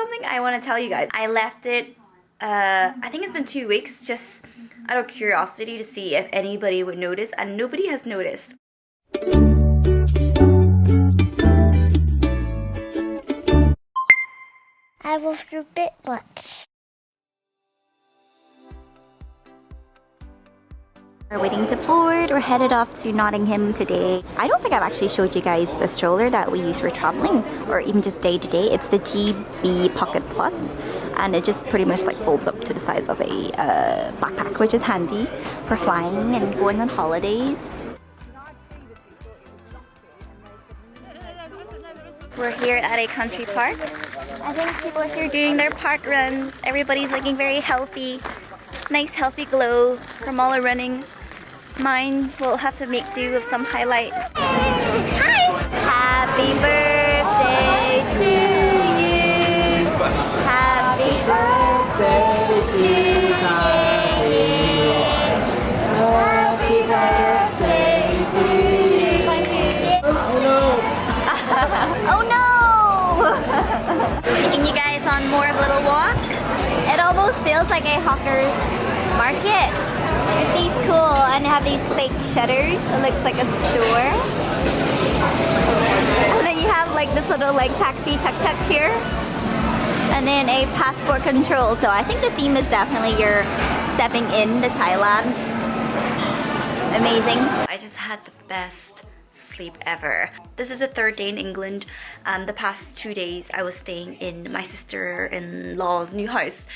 something I want to tell you guys. I left it, I think it's been 2 weeks, just out of curiosity to see if anybody would notice, and nobody has noticed. I was a bit much. We're waiting to board. We're headed off to Nottingham today. I don't think I've actually showed you guys the stroller that we use for traveling or even just day to day. It's the GB Pocket Plus, and it just pretty much like folds up to the size of a backpack, which is handy for flying and going on holidays. We're here at a country park. I think people are here doing their park runs. Everybody's looking very healthy. Nice healthy glow from all the running. Mine will have to make do with some highlight. Hi! Happy birthday to you! Happy birthday to you! Happy birthday to you! Oh no! Oh no! Taking you guys on more of a little walk. It almost feels like a hawker's market. It's cool, and they have these fake shutters. It looks like a store. And then you have like this little like taxi tuk-tuk here. And then a passport control. So I think the theme is definitely you're stepping into Thailand. Amazing. I just had the best sleep ever. This is the third day in England. The past 2 days I was staying in my sister-in-law's new house,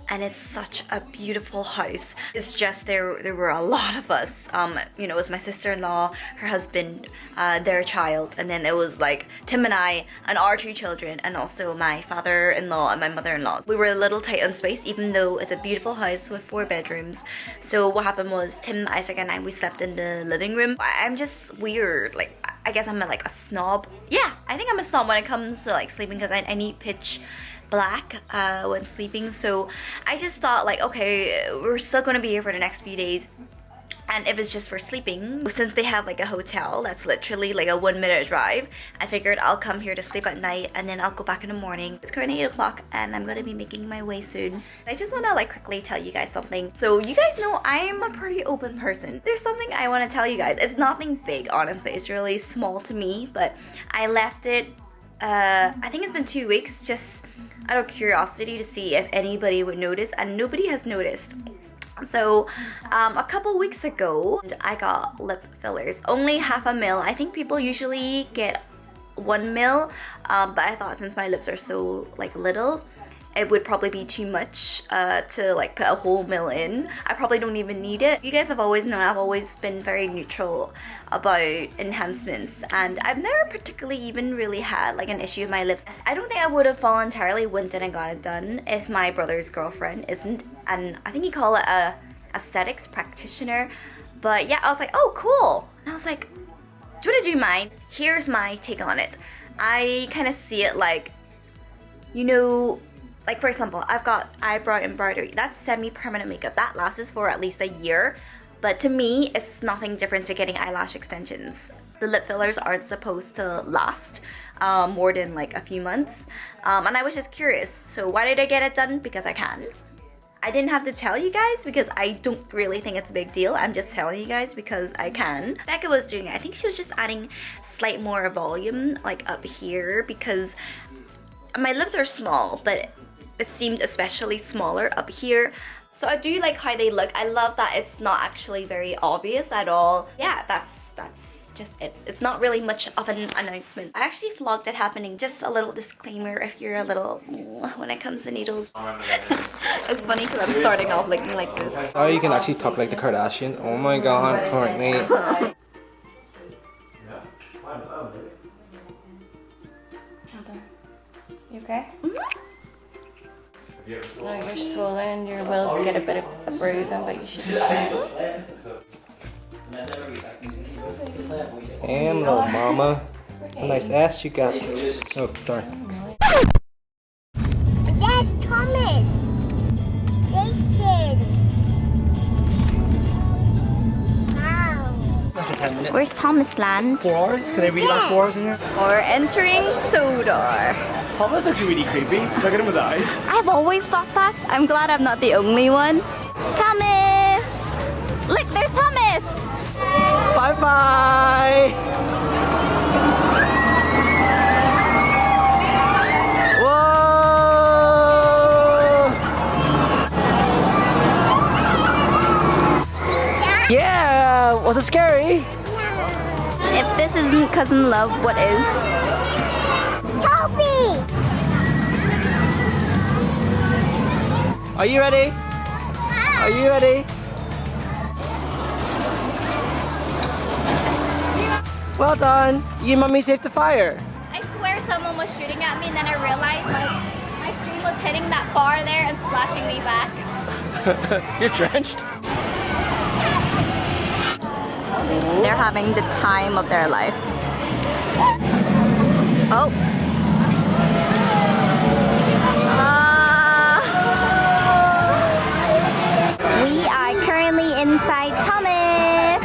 and it's such a beautiful house. It's just there were a lot of us. You know, it was my sister-in-law, her husband, their child, and then it was like Tim and I and our 2 children, and also my father-in-law and my mother-in-law. We were a little tight on space, even though it's a beautiful house with 4 bedrooms. So what happened was Tim, Isaac, and I, we slept in the living room. I'm just weird. Like, I guess I'm like a snob. Yeah, I think I'm a snob when it comes to like sleeping, because I need pitch black when sleeping. So I just thought like, okay, we're still gonna be here for the next few days, and if it's just for sleeping, since they have like a hotel that's literally like a 1-minute drive, I figured I'll come here to sleep at night and then I'll go back in the morning. It's currently 8 o'clock and I'm gonna be making my way soon. I just want to like quickly tell you guys something. So you guys know I'm a pretty open person. There's something I want to tell you guys. It's nothing big, honestly. It's really small to me, but I left it, I think it's been 2 weeks, just out of curiosity to see if anybody would notice, and nobody has noticed. So a couple weeks ago I got lip fillers, only half a mil. I think people usually get 1 mil, but I thought since my lips are so like little, it would probably be too much to like put a whole mil in. I probably don't even need it. You guys have always known I've always been very neutral about enhancements, and I've never particularly even really had like an issue with my lips. I don't think I would have voluntarily went in and got it done if my brother's girlfriend isn't, and I think you call it a aesthetics practitioner. But yeah, I was like, oh cool, and I was like, would you mind? Here's my take on it. I kind of see it like, you know, like for example, I've got eyebrow embroidery. That's semi-permanent makeup. That lasts for at least a year. But to me, it's nothing different to getting eyelash extensions. The lip fillers aren't supposed to last more than like a few months. And I was just curious. So why did I get it done? Because I can. I didn't have to tell you guys because I don't really think it's a big deal. I'm just telling you guys because I can. Becca was doing it. I think she was just adding slight more volume like up here because my lips are small, but it seemed especially smaller up here. So I do like how they look. I love that it's not actually very obvious at all. Yeah, that's just it. It's not really much of an announcement. I actually vlogged it happening. Just a little disclaimer if you're a little when it comes to needles. It's funny because I'm starting off looking like this. Oh, you can actually talk like the Kardashian. Oh my god, Courtney. You okay? Mm-hmm. No, you're swollen. You will get a bit of a bruising, but you should be fine. Damn, little mama. It's a nice ass you got. Oh, sorry. That's Thomas. Jason. Wow. After 10 minutes. Where's Thomas land? 4 hours? Can I read last 4 hours in here? We're entering Sodor. Thomas looks really creepy. Look at him with the eyes. I've always thought that. I'm glad I'm not the only one. Thomas! Look, there's Thomas! Bye bye. Whoa! Yeah. Was it scary? If this isn't cousin love, what is? Toby! Are you ready? Are you ready? Well done. You and Mummy saved the fire. I swear someone was shooting at me and then I realized my stream was hitting that bar there and splashing me back. You're drenched. They're having the time of their life. Oh. We are currently inside Thomas.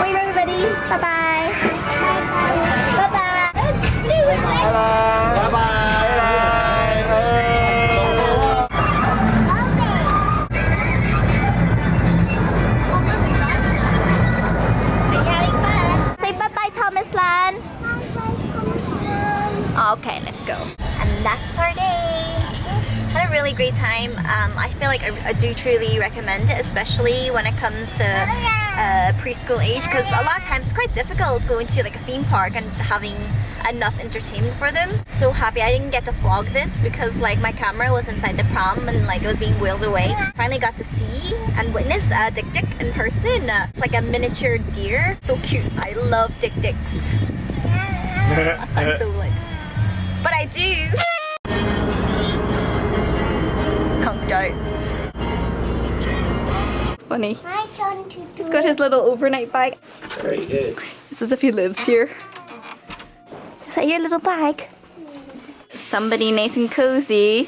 Wave everybody. Bye-bye. Bye-bye. Say bye-bye, Thomas Land. Okay, let's go. And that's our day. Had a really great time. I feel like I do truly recommend it, especially when it comes to preschool age, because a lot of times it's quite difficult going to like a theme park and having enough entertainment for them. So happy I didn't get to vlog this because like my camera was inside the pram and like it was being wheeled away. Finally got to see and witness Dick Dick in person. It's like a miniature deer. So cute. I love Dick Dicks. That sounds so like, but I do. Conked out. Funny. My turn to do He's got his little overnight bag. Very good. It's as if he lives here. Is that your little bag? Somebody nice and cozy.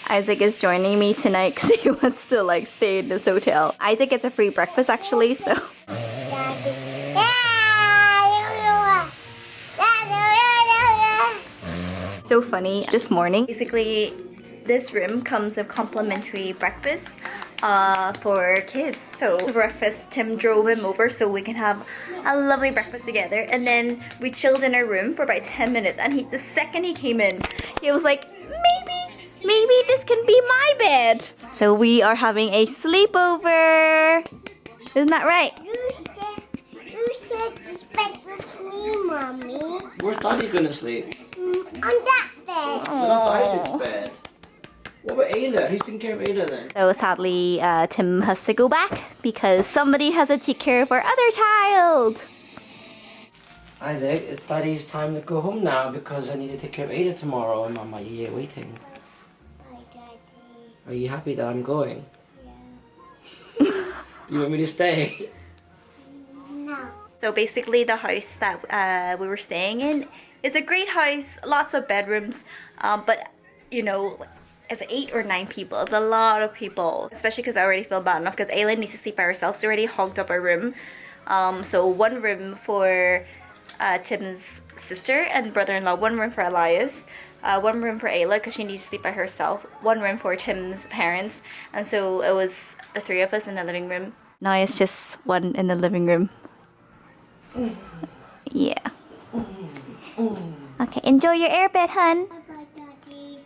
Isaac is joining me tonight because he wants to like stay in this hotel. Isaac gets a free breakfast actually, so. So funny. This morning, basically, this room comes with complimentary breakfast for kids. So for breakfast, Tim drove him over so we can have a lovely breakfast together. And then we chilled in our room for about 10 minutes. And the second he came in, he was like, maybe this can be my bed. So we are having a sleepover. Isn't that right? You said this bed with me, Mommy. Where's Daddy gonna sleep? On that bed. That's Isaac's bed. What about Ayla? Who's taking care of Ayla then? So sadly, Tim has to go back because somebody has to take care of our other child. Isaac, it's Daddy's time to go home now because I need to take care of Ayla tomorrow and Mama, you're here waiting. Bye, Daddy. Are you happy that I'm going? Yeah. You want me to stay? No. So basically the house that we were staying in, it's a great house, lots of bedrooms, but you know, it's 8 or 9 people. It's a lot of people, especially because I already feel bad enough because Ayla needs to sleep by herself. So already hogged up our room. So one room for Tim's sister and brother-in-law, one room for Elias, one room for Ayla because she needs to sleep by herself, one room for Tim's parents, and so it was the 3 of us in the living room. Now it's just one in the living room. Yeah. Okay, enjoy your airbed, hun. Bye-bye, Daddy.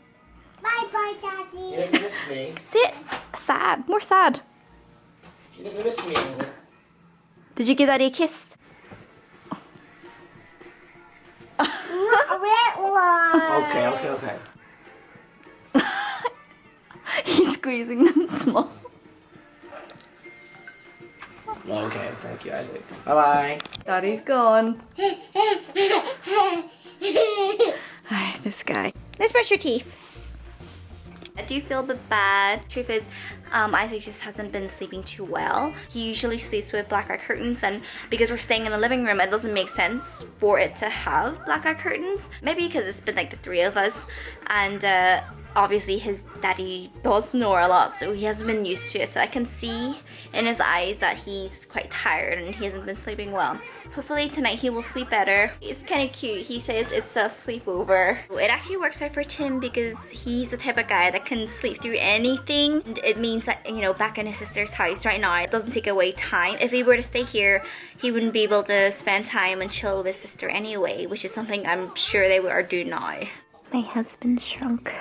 Bye-bye, Daddy. You didn't miss me. Sit. Sad. More sad. You didn't miss me, is it? Did you give Daddy a kiss? A red one. Okay. He's squeezing them small. Okay, thank you, Isaac. Bye-bye. Daddy's gone. This guy. Let's brush your teeth. I do feel a bit bad. Truth is, Isaac just hasn't been sleeping too well. He usually sleeps with blackout curtains, and because we're staying in the living room, it doesn't make sense for it to have blackout curtains. Maybe because it's been like the 3 of us, and obviously his daddy does snore a lot, so he hasn't been used to it. So I can see in his eyes that he's quite tired and he hasn't been sleeping well. Hopefully tonight he will sleep better. It's kind of cute. He says it's a sleepover. It actually works out for Tim because he's the type of guy that can sleep through anything. And it means that, you know, back in his sister's house right now, it doesn't take away time. If he were to stay here, he wouldn't be able to spend time and chill with his sister anyway, which is something I'm sure they are doing now. My husband shrunk.